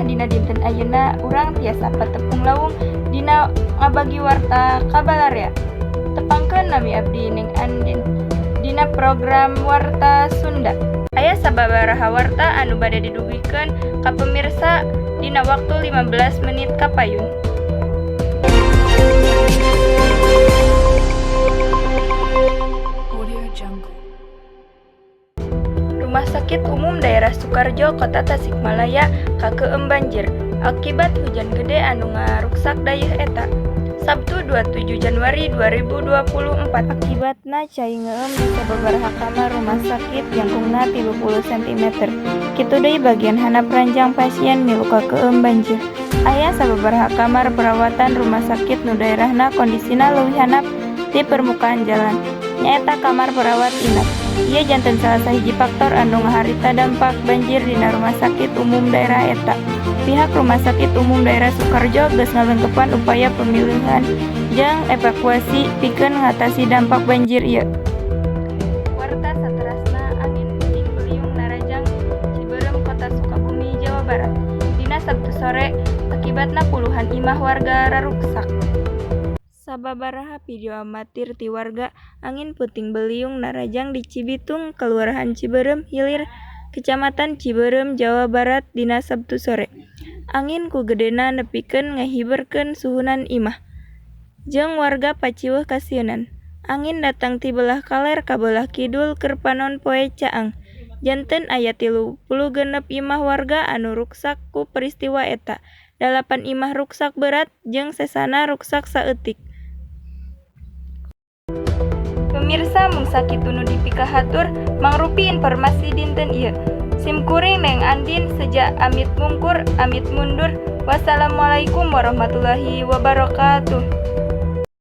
dina dinten ayeuna urang tiasa patepung lawung dina ngabagi warta kabalarea. Tepangkeun nami abdi Ning Andin dina program Warta Sunda. Aya sababaraha warta anu bade didugikeun ka pemirsa dina waktu 15 menit kapayun. Rumah Sakit Umum Daerah Sukarjo, Kota Tasikmalaya kakeum banjir akibat hujan gede anu ngaruksak dayeuh eta. Sabtu 27 Januari 2024 akibatna cai ngeueum di sababaraha kamar rumah sakit jangkungna 30 cm. Kitu deui bagian handap ranjang pasien milu kakeum banjir. Aya sababaraha kamar perawatan rumah sakit nu daerahna kondisina leuwih handap di permukaan jalan. Nyaeta kamar perawat inap. Ieu janten salah sahiji faktor anu ngaharita dampak banjir dina rumah sakit umum daerah eta. Pihak Rumah Sakit Umum Daerah Sukarjo geus ngalengkepan upaya pemilihan jeung evakuasi pikeun ngatasi dampak banjir ieu. Warta saterasna angin puting beliung narajang Ciberem, Kota Sukabumi, Jawa Barat. Dina Sabtu sore akibatna puluhan imah warga raruksak. Sababaraha video amatir ti warga angin puting beliung narajang di Cibitung, Kelurahan Ciberem Hilir, Kecamatan Ciberem, Jawa Barat dina Sabtu sore. Angin ku gedena nepikeun ngahiberkeun suhunan imah. Jeung warga paciweuh kasieunan. Angin datang ti belah kaler ka belah kidul keur panon poe caang. Janten aya 36 imah warga anu ruksak ku peristiwa eta. 8 imah ruksak berat jeung sesana ruksak saeutik. Pemirsa mung sakitu nu dipikahatur mangrupi informasi dinten ieu. Simkuring Neng Andin sejak amit mungkur amit mundur. Wassalamualaikum warahmatullahi wabarakatuh.